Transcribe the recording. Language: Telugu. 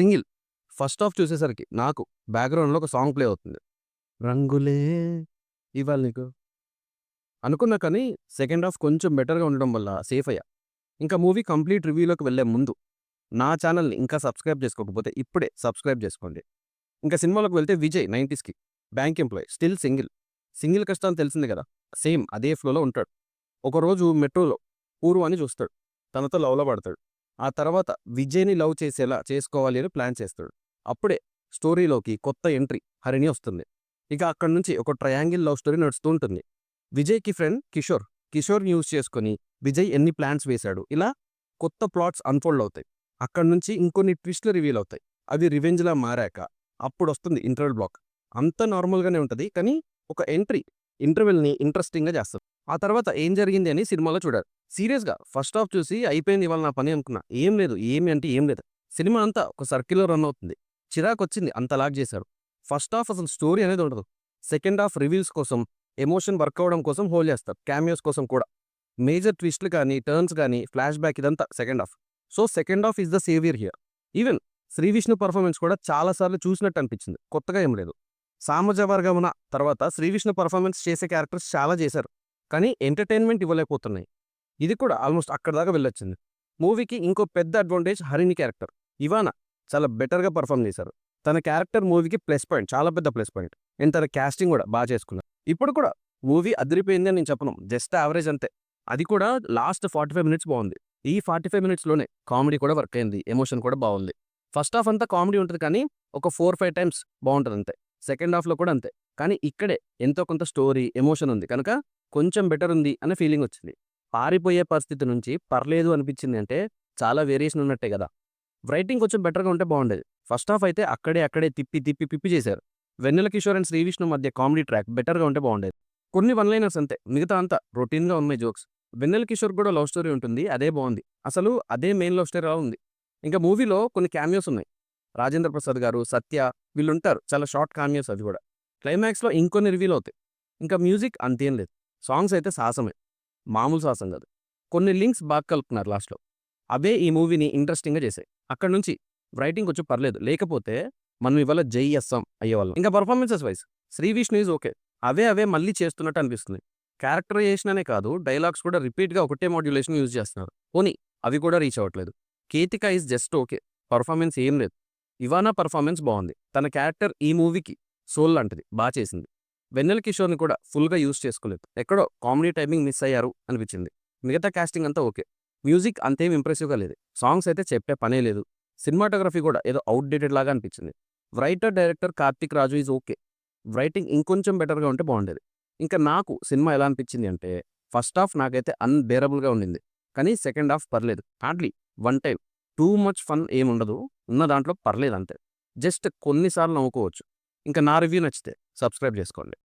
సింగిల్. ఫస్ట్ హాఫ్ చూసేసరికి నాకు బ్యాక్‌గ్రౌండ్‌లో ఒక సాంగ్ ప్లే అవుతుంది. రంగులే ఇవ్వాలి నీకు అనుకున్నా కానీ సెకండ్ హాఫ్ కొంచెం బెటర్‌గా ఉండడం వల్ల సేఫ్ అయ్యా. ఇంకా మూవీ కంప్లీట్ రివ్యూలోకి వెళ్ళే ముందు నా ఛానెల్‌ని ఇంకా సబ్స్క్రైబ్ చేసుకోకపోతే ఇప్పుడే సబ్స్క్రైబ్ చేసుకోండి. ఇంకా సినిమాలోకి వెళ్తే విజయ్ 90స్‌కి bank employee still single. Single కష్టాలు తెలిసిందే కదా! సేమ్ అదే ఫ్లోలో ఉంటాడు. ఒకరోజు మెట్రోలో పూర్వాని చూస్తాడు. తనతో లవ్‌లో పడతాడు. ఆ తర్వాత విజయ్‌ని లవ్ చేసేలా చేసుకోవాలి అని ప్లాన్ చేస్తాడు. అప్పుడే స్టోరీలోకి కొత్త ఎంట్రీ హరిణి వస్తుంది. ఇక అక్కడి నుంచి ఒక ట్రయాంగిల్ లవ్ స్టోరీ నడుస్తూ ఉంటుంది. విజయ్‌కి ఫ్రెండ్ కిషోర్. కిషోర్‌ని యూజ్ చేసుకొని విజయ్ ఎన్ని ప్లాన్స్ వేశాడు. ఇలా కొత్త ప్లాట్స్ అన్‌ఫోల్డ్ అవుతాయి. అక్కడి నుంచి ఇంకొన్ని ట్విస్ట్‌లు రివీల్ అవుతాయి. అవి రివెంజ్‌లా మారాక అప్పుడొస్తుంది ఇంటర్వెల్ బ్లాక్. అంతా నార్మల్‌గానే ఉంటది. కానీ ఒక ఇంటర్వెల్‌ని ఇంట్రెస్టింగ్‌గా చేస్తది. ఆ తర్వాత ఏం జరిగింది అని సినిమాలో చూడాలి. సీరియస్‌గా ఫస్ట్ హాఫ్ చూసి అయిపోయింది ఇవాళ నా పని అనుకున్నా. ఏం లేదు. ఏమి అంటే ఏం లేదు. సినిమా అంతా ఒక సర్కిల్‌లో రన్ అవుతుంది. చిరాకొచ్చింది అంత లాగ్ చేశారు. ఫస్ట్ హాఫ్ అసలు స్టోరీ అనేది ఉండదు. సెకండ్ హాఫ్ రివీల్స్ కోసం, ఎమోషన్ వర్క్ అవ్వడం కోసం హోల్డ్ చేస్తారు. క్యామియోస్ కోసం కూడా. మేజర్ ట్విస్ట్‌లు గాని, టర్న్స్ గాని, ఫ్లాష్ బ్యాక్ ఇదంతా second half. So, second half is the saviour here. Even Sri Vishnu performance కూడా చాలా సార్లు చూసినట్టు అనిపించింది. కొత్తగా ఏం లేదు. సామజవర్గమన తర్వాత శ్రీ విష్ణు పెర్ఫార్మెన్స్ చేసే క్యారెక్టర్స్ చాలా చేశారు. కానీ ఎంటర్‌టైన్‌మెంట్ ఇవ్వలేకపోతున్నాయి. ఇది కూడా ఆల్మోస్ట్ అక్కడి దాకా వెళ్ళొచ్చింది. మూవీకి ఇంకో పెద్ద అడ్వాంటేజ్ హరిణి క్యారెక్టర్. ఇవాన చాలా బెటర్‌గా పెర్ఫార్మ్ చేశారు. తన క్యారెక్టర్ మూవీకి ప్లస్ పాయింట్. చాలా పెద్ద ప్లస్ పాయింట్. అండ్ తన కాస్టింగ్ కూడా చేసుకున్నారు. ఇప్పుడు కూడా మూవీ అదిరిపోయింది అని నేను చెప్పను. జస్ట్ యావరేజ్ అంతే. అది కూడా లాస్ట్ 45 మినిట్స్ బావుంది. ఈ 45 మినిట్స్‌లోనే కామెడీ కూడా వర్క్ అయింది. ఎమోషన్ కూడా బావుంది. ఫస్ట్ హాఫ్ అంతా కామెడీ ఉంటది కానీ ఒక 4, 5 టైమ్స్ బావుంటదంతే. సెకండ్ హాఫ్‌లో కూడా అంతే. కానీ ఇక్కడే ఎంతో కొంత స్టోరీ, ఎమోషన్ ఉంది కనుక కొంచెం బెటర్ ఉంది అనే ఫీలింగ్ వచ్చింది. పారిపోయే పరిస్థితి నుంచి పర్లేదు అనిపించింది అంటే చాలా వేరియేషన్ ఉన్నట్టే గదా! రైటింగ్ కొంచెం బెటర్‌గా ఉంటే బావుండేది. ఫస్ట్ హాఫ్ అయితే అక్కడే పిప్పి చేశారు. వెన్నెల కిషోర్ అండ్ శ్రీ విష్ణు మధ్య కామెడీ ట్రాక్ బెటర్‌గా ఉంటే బావుండేది. కొన్ని వన్ లైనర్స్ అంతే. మిగతా అంతా రొటీన్‌గా ఉన్నాయి జోక్స్. వెన్నెల కిషోర్ కూడా లవ్ స్టోరీ ఉంటుంది. అదే బావుంది. అసలు అదే మెయిన్ లవ్ స్టోరీలా ఉంది. ఇంకా మూవీలో కొన్ని క్యామియోస్ ఉన్నాయి. రాజేంద్ర ప్రసాద్ గారు, సత్య వీళ్ళుంటారు. చాలా షార్ట్ క్యామియోస్ అవి గూడా. క్లైమాక్స్‌లో ఇంకొన్ని రివీల్ అవుతాయి. ఇంకా మ్యూజిక్ అంతేం లేదు. సాంగ్స్ అయితే సాహసమే. మామూలు సాహసం గాదు. కొన్ని లింక్స్ బాగా కలుపుకున్నారు లాస్ట్‌లో. అవే ఈ మూవీని ఇంట్రెస్టింగ్‌గా చేశాయి. అక్కడి నుంచి రైటింగ్ కొంచెం పర్లేదు. లేకపోతే మనం ఇవాళ జై అస్సాం అయ్యేవాళ్ళం. ఇంకా performances wise Shri Vishnu is okay. అవే మళ్ళీ చేస్తున్నట్టు అనిపిస్తుంది. క్యారెక్టరైజేషన్ అనే కాదు డైలాగ్స్ కూడా రిపీట్‌గా ఒకటే మాడ్యులేషన్ యూజ్ చేస్తున్నారు. పోనీ అవి కూడా రీచ్ అవ్వట్లేదు. Ketika is just okay. Performance ఏం లేదు. ఇవానా పెర్ఫార్మన్స్ బావుంది. తన క్యారెక్టర్ ఈ మూవీకి సోల్ లాంటిది. చేసింది. వెన్నెల కిషోర్‌ని కూడా ఫుల్‌గా యూజ్ చేసుకోలేదు. ఎక్కడో కామెడీ టైమింగ్ మిస్ అయ్యారు అనిపించింది. మిగతా కాస్టింగ్ అంతా ఓకే. మ్యూజిక్ అంతేం ఇంప్రెసివ్‌గా లేదు. సాంగ్స్ అయితే చెప్పే పనే లేదు. సినిమాటోగ్రఫీ కూడా ఏదో ఔట్‌డేటెడ్ లాగా అనిపించింది. Writer, director Karthik Raju is okay. Writing ఇంకొంచెం బెటర్‌గా ఉంటే బావుండేది. ఇంకా నాకు సినిమా ఎలా అనిపించింది అంటే ఫస్ట్ హాఫ్ నాకైతే అన్‌బేరబుల్‌గా ఉండింది. కానీ సెకండ్ హాఫ్ పర్లేదు. Hardly one time. Too much fun ఏముండదు. ఉన్న దాంట్లో పర్లేదంతే. జస్ట్ కొన్ని సార్లు నవ్వుకోవచ్చు. ఇంకా నా రివ్యూ నచ్చితే సబ్స్క్రైబ్ చేసుకోండి.